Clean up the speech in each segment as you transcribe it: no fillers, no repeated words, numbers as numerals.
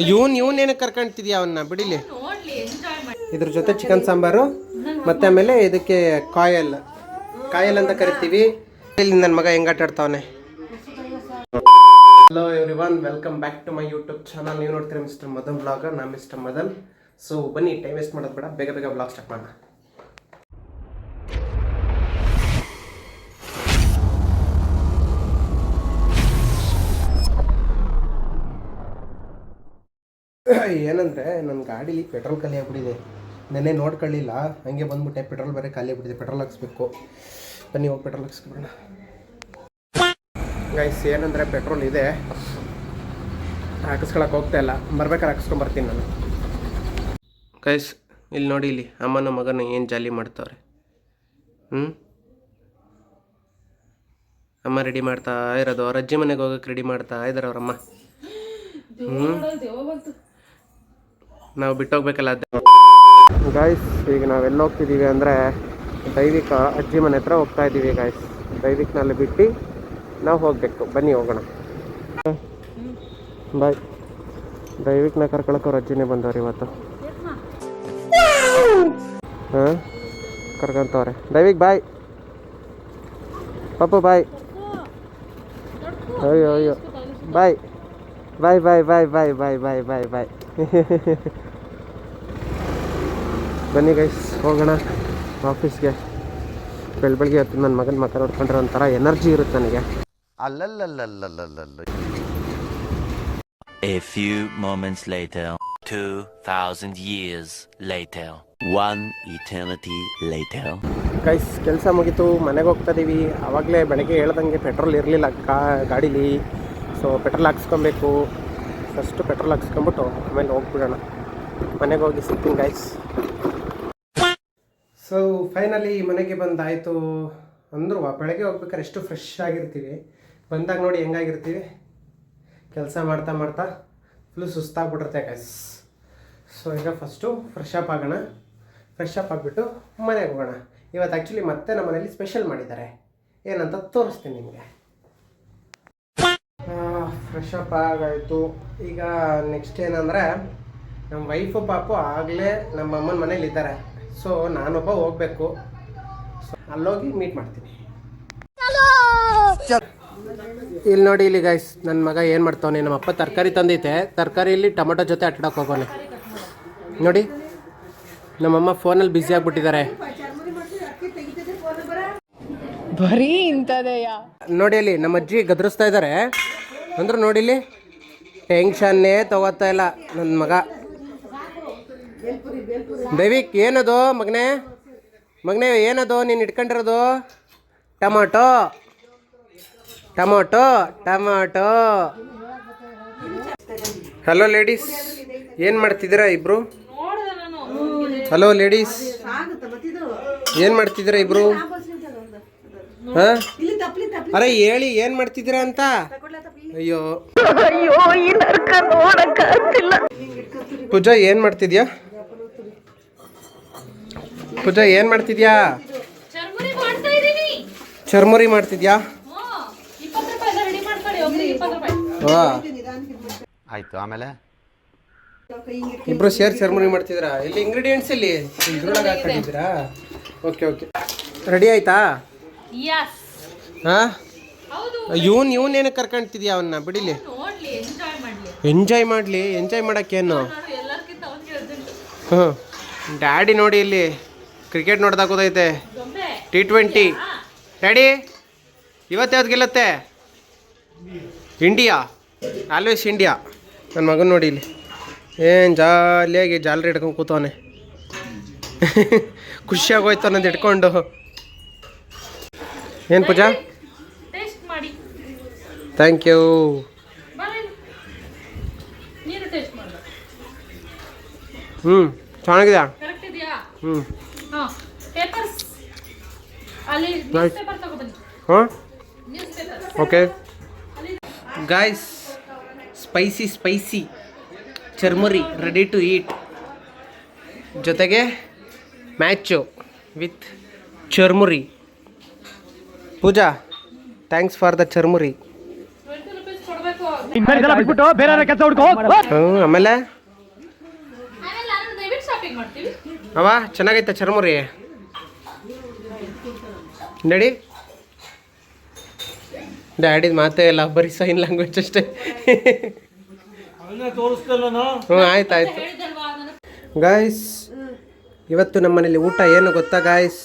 ಇವನ್ ಏನಕ್ಕೆ ಕರ್ಕೊಂತಿದ್ಯಾ ಅವನ್ನ ಬಿಡಿಲಿ. ಇದ್ರ ಜೊತೆ ಚಿಕನ್ ಸಾಂಬಾರು ಮತ್ತೆ ಆಮೇಲೆ ಇದಕ್ಕೆ ಕಾಯಲ್ ಅಂತ ಕರಿತೀವಿ. ಇಲ್ಲಿ ನನ್ನ ಮಗ ಹೆಂಗ್ ಆಟ ಆಡ್ತಾವನೆ. Hello everyone, welcome back to my YouTube channel. ನೀವು ನೋಡ್ತೀರಾ ಮಿಸ್ಟರ್ ಮದನ್ ಬ್ಲಾಗರ್. ನಾನು ಮಿಸ್ಟರ್ ಮದನ್. ಸೊ ಬನ್ನಿ, ಟೈಮ್ ವೇಸ್ಟ್ ಮಾಡೋದು ಬೇಡ, ಬೇಗ ಬೇಗ ಬ್ಲಾಗ್ ಸ್ಟಾರ್ಟ್ ಮಾಡೋಣ. ಏನಂದರೆ ನನ್ನ ಗಾಡೀಲಿ ಪೆಟ್ರೋಲ್ ಖಾಲಿ ಆಗ್ಬಿಟ್ಟಿದೆ. ನೆನ್ನೆ ನೋಡ್ಕೊಳ್ಳಿಲ್ಲ, ಹಂಗೆ ಬಂದ್ಬಿಟ್ಟೆ. ಪೆಟ್ರೋಲ್ ಬೇರೆ ಖಾಲಿ ಆಗ್ಬಿಟ್ಟಿದೆ, ಪೆಟ್ರೋಲ್ ಹಾಕ್ಸ್ಬೇಕು. ಬನ್ನಿ ಹೋಗಿ ಪೆಟ್ರೋಲ್ ಹಾಕ್ಸ್ಬಿಡೋಣ. ಗೈಸ್ ಏನಂದರೆ ಪೆಟ್ರೋಲ್ ಇದೆ, ಹಾಕಿಸ್ಕೊಳಕ್ಕೆ ಹೋಗ್ತಾ ಇಲ್ಲ. ಬರ್ಬೇಕಾದ್ರೆ ಹಾಕಿಸ್ಕೊಂಬರ್ತೀನಿ ನಾನು. ಗೈಸ್ ಇಲ್ಲಿ ನೋಡಿ, ಇಲ್ಲಿ ಅಮ್ಮನ ಮಗನ ಏನು ಜಾಲಿ ಮಾಡ್ತಾವ್ರೆ. ಅಮ್ಮ ರೆಡಿ ಮಾಡ್ತಾ ಇರೋದು, ಅವ್ರ ಅಜ್ಜಿ ಮನೆಗೆ ಹೋಗೋಕೆ ರೆಡಿ ಮಾಡ್ತಾ ಇದ್ದಾರೆ ಅವರಮ್ಮ. ನಾವು ಬಿಟ್ಟೋಗ್ಬೇಕಲ್ಲ ಅದು. ಗಾಯ್ಸ್ ಈಗ ನಾವೆಲ್ಲ ಹೋಗ್ತಿದ್ದೀವಿ ಅಂದರೆ ದೈವಿಕ ಅಜ್ಜಿ ಮನೆ ಹತ್ರ ಹೋಗ್ತಾ ಇದ್ದೀವಿ ಗಾಯ್ಸ್. ದೈವಿಕ್ನಲ್ಲಿ ಬಿಟ್ಟು ನಾವು ಹೋಗಬೇಕು. ಬನ್ನಿ ಹೋಗೋಣ. ಬಾಯ್. ದೈವಿಕ್ನ ಕರ್ಕೊಳಕ್ಕೆ ಅವ್ರ ಅಜ್ಜಿನೇ ಬಂದವ್ರು ಇವತ್ತು. ಹಾಂ ಕರ್ಕೊಂತವ್ರೆ. ದೈವಿಕ್ ಬಾಯ್, ಪಪ್ಪು ಬಾಯ್. ಅಯ್ಯೋ ಅಯ್ಯೋ ಬಾಯ್ ಬಾಯ್ ಬಾಯ್ ಬಾಯ್ ಬಾಯ್ ಬಾಯ್ ಬಾಯ್ ಬಾಯ್ ಬಾಯ್. ಬನ್ನಿ ಗೈಸ್ ಹೋಗೋಣ ಆಫೀಸ್ಗೆ. ಬೆಳಗ್ಗೆ ಹೊತ್ತು ನನ್ನ ಮಗನ ಮಕ್ಕ ನೋಡ್ಕೊಂಡ್ರೆ ಒಂಥರ ಎನರ್ಜಿ ಇರುತ್ತೆ ನನಗೆ. A few moments later, 2000 years later, one eternity later. Guys ಕೆಲಸ ಮುಗೀತು, ಮನೆಗೆ ಹೋಗ್ತಾ ಇದ್ದೀವಿ. ಆವಾಗಲೇ ಬೆಳಗ್ಗೆ ಹೇಳ್ದಂಗೆ ಪೆಟ್ರೋಲ್ ಇರಲಿಲ್ಲ ಗಾಡೀಲಿ. ಸೊ ಪೆಟ್ರೋಲ್ ಹಾಕ್ಸ್ಕೊಬೇಕು. ಫಸ್ಟು ಪೆಟ್ರೋಲ್ ಹಾಕ್ಸ್ಕೊಂಬಿಟ್ಟು ಆಮೇಲೆ ಹೋಗ್ಬಿಡೋಣ. ಮನೆಗೆ ಹೋಗಿ ಸಿಗ್ತೀನಿ ಗೈಸ್. ಸೊ ಫೈನಲಿ ಮನೆಗೆ ಬಂದಾಯಿತು. ಅಂದರೂ ಬೆಳಗ್ಗೆ ಹೋಗ್ಬೇಕಾದ್ರೆ ಎಷ್ಟು ಫ್ರೆಶ್ ಆಗಿರ್ತೀವಿ. ಬಂದಾಗ ನೋಡಿ ಹೆಂಗಾಗಿರ್ತೀವಿ. ಕೆಲಸ ಮಾಡ್ತಾ ಮಾಡ್ತಾ ಫುಲ್ಲು ಸುಸ್ತಾಗ್ಬಿಟ್ಟಿರುತ್ತೆ ಗೈಸ್. ಸೊ ಈಗ ಫಸ್ಟು ಫ್ರೆಶ್ ಅಪ್ ಆಗೋಣ. ಫ್ರೆಶ್ ಅಪ್ ಆಗಿಬಿಟ್ಟು ಮನೆಗೆ ಹೋಗೋಣ. ಇವತ್ತು ಆ್ಯಕ್ಚುಲಿ ಮತ್ತೆ ನಮ್ಮ ಮನೇಲಿ ಸ್ಪೆಷಲ್ ಮಾಡಿದ್ದಾರೆ. ಏನಂತ ತೋರಿಸ್ತೀನಿ ನಿಮಗೆ. ಫ್ರೆಶ್ ಅಪ್ ಆಗಾಯಿತು. ಈಗ ನೆಕ್ಸ್ಟ್ ಏನಂದರೆ ನಮ್ಮ ವೈಫು ಪಾಪು ಆಗಲೇ ನಮ್ಮ ಅಮ್ಮನ ಮನೇಲಿ ಇದ್ದಾರೆ. ಸೊ ನಾನೊಬ್ಬ ಹೋಗಬೇಕು. ಸೊ ಅಲ್ಲೋಗಿ ಮೀಟ್ ಮಾಡ್ತೀನಿ. ಇಲ್ಲಿ ನೋಡಿ, ಇಲ್ಲಿ ಗೈಸ್ ನನ್ನ ಮಗ ಏನು ಮಾಡ್ತಾವನೆ. ನಮ್ಮಪ್ಪ ತರಕಾರಿ ತಂದೈತೆ, ತರಕಾರಿಯಲ್ಲಿ ಟೊಮೊಟೊ ಜೊತೆ ಆಟಾಡಕ್ಕೆ ಹೋಗೋನೆ. ನೋಡಿ ನಮ್ಮಮ್ಮ ಫೋನಲ್ಲಿ ಬ್ಯುಸಿ ಆಗಿಬಿಟ್ಟಿದ್ದಾರೆ. ಬರೀ ಇಂಥದೆಯ ನೋಡಿ ಅಲ್ಲಿ ನಮ್ಮ ಅಜ್ಜಿ ಗದರಿಸ್ತಾ ಇದ್ದಾರೆ. ಅಂದ್ರು ನೋಡಿಲಿ ಟೆನ್ಷನ್ನೇ ತಗೋತಾ ಇಲ್ಲ ನನ್ನ ಮಗ. ದೈವಿಕ್ ಏನದು ಮಗನೇ ಏನದು ನೀನು ಇಟ್ಕೊಂಡಿರೋದು? Tomato tomato tomato. Hello ladies, ಏನು ಮಾಡ್ತಿದ್ದೀರಾ ಇಬ್ರು? ಹಲೋ ಲೇಡೀಸ್, ಏನು ಮಾಡ್ತಿದ್ದೀರಾ ಇಬ್ರು? ಹಾಂ ಅರೆ ಹೇಳಿ, ಏನು ಮಾಡ್ತಿದ್ದೀರಾ ಅಂತ. ಅಯ್ಯೋ ಪೂಜಾ ಏನು ಮಾಡ್ತಿದ್ಯಾ? ಪೂಜಾ ಏನು ಮಾಡ್ತಿದ್ಯಾ? ಚರ್ಮುರಿ ಮಾಡ್ತಿದ್ಯಾ? ಆಯ್ತು. ಆಮೇಲೆ ಇಬ್ರು ಸೇರಿ ಚರ್ಮುರಿ ಮಾಡ್ತಿದ್ರಾ? ಇಲ್ಲಿ ಇಂಗ್ರೀಡಿಯೆಂಟ್ಸ್ ಇಲ್ಲಿ ಇದ್ರೊಳಗೆ ಹಾಕೊಂಡಿದ್ದೀರಾ? ಓಕೆ ಓಕೆ, ರೆಡಿ ಆಯ್ತಾ? ಹಾಂ ಇವನ್ ಏನಕ್ಕೆ ಕರ್ಕೊಂತಿದ್ಯಾ ಅವನ್ನ? ಬಿಡಿಲಿ, ಎಂಜಾಯ್ ಮಾಡಲಿ. ಎಂಜಾಯ್ ಮಾಡೋಕ್ಕೇನು? ಹ್ಞೂ ಡ್ಯಾಡಿ ನೋಡಿ ಇಲ್ಲಿ ಕ್ರಿಕೆಟ್ ನೋಡ್ದಾಗ ಹೋದೈತೆ. T20 ಡ್ಯಾಡಿ ಇವತ್ತು ಯಾವ್ದು ಗೆಲ್ಲುತ್ತೆ? India, always India. ನನ್ನ ಮಗನ ನೋಡಿ ಇಲ್ಲಿ ಏನು ಜಾಲಿಯಾಗಿ ಜಾಲರಿ ಹಿಡ್ಕೊಂಡು ಕೂತವನೆ. ಖುಷಿಯಾಗೋಯ್ತು ಅನ್ನೋದು ಇಟ್ಕೊಂಡು. ಏನು ಪೂಜಾ? Thank you. ಚೆನ್ನಾಗಿದೆಯಾ? ಹಾಂ okay guys, spicy churmuri ready to eat. ಜೊತೆಗೆ match with churmuri. Pooja thanks for the churmuri. ಆಮೇಲೆ ಅವ ಚೆನ್ನಾಗೈತೆ ಚರ್ಮುರಿ ನಡಿ. ಡ್ಯಾಡಿದ ಮಾತೇ ಇಲ್ಲ, ಬರೀ ಸೈನ್ ಲ್ಯಾಂಗ್ವೇಜ್ ಅಷ್ಟೇ. ಹ್ಞೂ ಆಯ್ತು ಗಾಯ್ಸ್, ಇವತ್ತು ನಮ್ಮ ಮನೇಲಿ ಊಟ ಏನು ಗೊತ್ತಾ ಗಾಯ್ಸ್?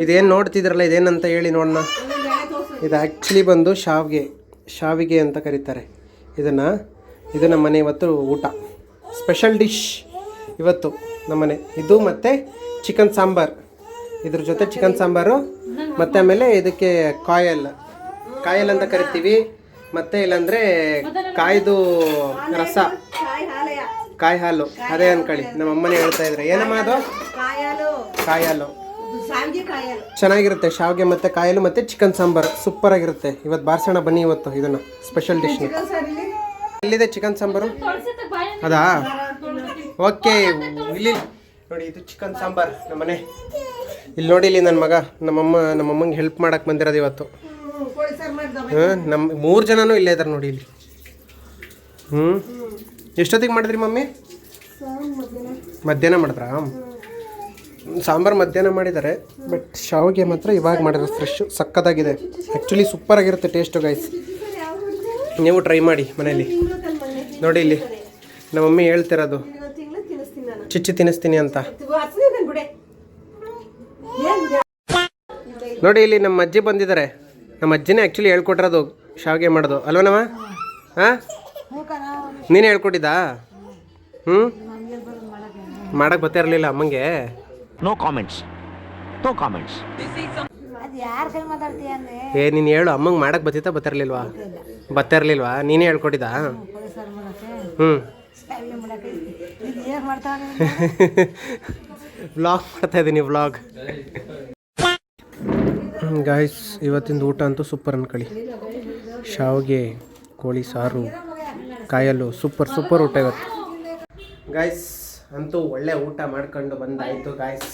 ಇದೇನು ನೋಡ್ತಿದ್ರಲ್ಲ ಇದೇನಂತ ಹೇಳಿ ನೋಡೋಣ. ಇದು ಆ್ಯಕ್ಚುಲಿ ಬಂದು ಶಾವಿಗೆ ಅಂತ ಕರೀತಾರೆ ಇದು ನಮ್ಮ ಮನೆ ಇವತ್ತು ಊಟ. ಸ್ಪೆಷಲ್ ಡಿಶ್ ಇವತ್ತು ನಮ್ಮನೆ ಇದು, ಮತ್ತು ಚಿಕನ್ ಸಾಂಬಾರು. ಇದ್ರ ಜೊತೆ ಚಿಕನ್ ಸಾಂಬಾರು, ಮತ್ತು ಆಮೇಲೆ ಇದಕ್ಕೆ ಕಾಯಲ್ ಅಂತ ಕರಿತೀವಿ, ಮತ್ತು ಇಲ್ಲಾಂದರೆ ಕಾಯ್ದು ರಸ, ಕಾಯಿ ಹಾಲು ಅದೇ ಅನ್ಕೊಳ್ಳಿ. ನಮ್ಮ ಅಮ್ಮನೇ ಹೇಳ್ತಾ ಇದ್ರೆ. ಏನಮ್ಮ ಅದು? ಕಾಯಾಲು. ಚೆನ್ನಾಗಿರುತ್ತೆ ಶಾವಿಗೆ ಮತ್ತು ಕಾಯಲು ಮತ್ತು ಚಿಕನ್ ಸಾಂಬಾರು ಸೂಪರ್ ಆಗಿರುತ್ತೆ. ಇವತ್ತು ಬಾರ್ಸೋಣ ಬನ್ನಿ ಇವತ್ತು ಇದನ್ನು ಸ್ಪೆಷಲ್ ಡಿಶ್ನ. ಎಲ್ಲಿದೆ ಚಿಕನ್ ಸಾಂಬಾರು? ಅದಾ? ಓಕೆ, ಇಲ್ಲಿ ನೋಡಿ, ಇದು ಚಿಕನ್ ಸಾಂಬಾರು ನಮ್ಮನೆ. ಇಲ್ಲಿ ನೋಡಿ, ಇಲ್ಲಿ ನನ್ನ ಮಗ ನಮ್ಮಮ್ಮಂಗೆ ಹೆಲ್ಪ್ ಮಾಡಕ್ಕೆ ಬಂದಿರೋದು ಇವತ್ತು. ನಮ್ಮ 3 ಜನನೂ ಇಲ್ಲೇ ಇದ್ದಾರೆ ನೋಡಿ ಇಲ್ಲಿ. ಎಷ್ಟೊತ್ತಿಗೆ ಮಾಡಿದ್ರಿ ಮಮ್ಮಿ? ಮಧ್ಯಾಹ್ನ ಮಾಡಿದ್ರಾ? ಸಾಂಬಾರು ಮಧ್ಯಾಹ್ನ ಮಾಡಿದ್ದಾರೆ, ಬಟ್ ಶಾವಿಗೆ ಮಾತ್ರ ಇವಾಗ ಮಾಡಿರೋ ಫ್ರೆಶ್ ಸಕ್ಕತ್ತಾಗಿದೆ. ಆ್ಯಕ್ಚುಲಿ ಸೂಪರಾಗಿರುತ್ತೆ ಟೇಸ್ಟು ಗೈಸ್. ನೀವು ಟ್ರೈ ಮಾಡಿ ಮನೇಲಿ. ನೋಡಿ ಇಲ್ಲಿ ನಮ್ಮ ಮಮ್ಮಿ ಹೇಳ್ತಿರೋದು, ಚಿಚ್ಚಿ ತಿನ್ನಿಸ್ತೀನಿ ಅಂತ. ನೋಡಿ ಇಲ್ಲಿ ನಮ್ಮ ಅಜ್ಜಿ ಬಂದಿದ್ದಾರೆ. ನಮ್ಮ ಅಜ್ಜಿನೇ ಆ್ಯಕ್ಚುಲಿ ಹೇಳ್ಕೊಟ್ಟಿರೋದು ಶಾವಿಗೆ ಮಾಡೋದು ಅಲ್ವನಮ್ಮ? ಹಾಂ, ನೀನೇ ಹೇಳ್ಕೊಟ್ಟಿದ್ದಾ? ಮಾಡಕ್ಕೆ ಗೊತ್ತೇ ಇರಲಿಲ್ಲ ಅಮ್ಮಂಗೆ. No comments. ಏ ನೀನು ಹೇಳು, ಅಮ್ಮಂಗೆ ಮಾಡಕ್ಕೆ ಬತ್ತಿರ್ಲಿಲ್ವಾ? ನೀನೇ ಹೇಳ್ಕೊಟ್ಟಿದ್ದಾ? ವ್ಲಾಗ್ ಮಾಡ್ತಾ ಇದ್ದೀನಿ, ವ್ಲಾಗ್. ಗಾಯ್ಸ್, ಇವತ್ತಿಂದ ಊಟ ಅಂತೂ ಸೂಪರ್ ಅನ್ಕೊಳ್ಳಿ. ಶಾವಿಗೆ, ಕೋಳಿ ಸಾರು, ಕಾಯಲು ಸೂಪರ್ ಊಟ ಇವತ್ತು ಗಾಯ್ಸ್. ಅಂತೂ ಒಳ್ಳೆ ಊಟ ಮಾಡ್ಕೊಂಡು ಬಂದಾಯಿತು ಗಾಯ್ಸ್.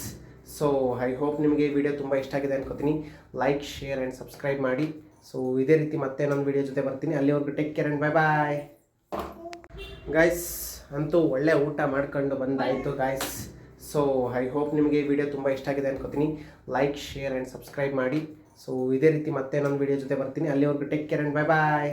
ಸೊ ಐ ಹೋಪ್ ನಿಮಗೆ ಈ ವಿಡಿಯೋ ತುಂಬ ಇಷ್ಟ ಆಗಿದೆ ಅನ್ಕೋತೀನಿ. ಲೈಕ್, ಶೇರ್ ಆ್ಯಂಡ್ ಸಬ್ಸ್ಕ್ರೈಬ್ ಮಾಡಿ. ಸೊ ಇದೇ ರೀತಿ ಮತ್ತೆ ನನ್ನ ವಿಡಿಯೋ ಜೊತೆ ಬರ್ತೀನಿ. ಅಲ್ಲಿವರೆಗೂ take care and bye guys. ಅಂತೂ ಒಳ್ಳೆ ಊಟ ಮಾಡ್ಕೊಂಡು ಬಂದಾಯಿತು ಗಾಯ್ಸ್. ಸೊ ಐ ಹೋಪ್ ನಿಮಗೆ ಈ ವಿಡಿಯೋ ತುಂಬ ಇಷ್ಟ ಆಗಿದೆ ಅನ್ಕೋತೀನಿ. ಲೈಕ್, ಶೇರ್ ಆ್ಯಂಡ್ ಸಬ್ಸ್ಕ್ರೈಬ್ ಮಾಡಿ. ಸೊ ಇದೇ ರೀತಿ ಮತ್ತೆ ನನ್ನ ವಿಡಿಯೋ ಜೊತೆ ಬರ್ತೀನಿ. ಅಲ್ಲಿವರೆಗೂ ಟೇಕ್ ಕೇರ್ ಆ್ಯಂಡ್ ಬಾಯ್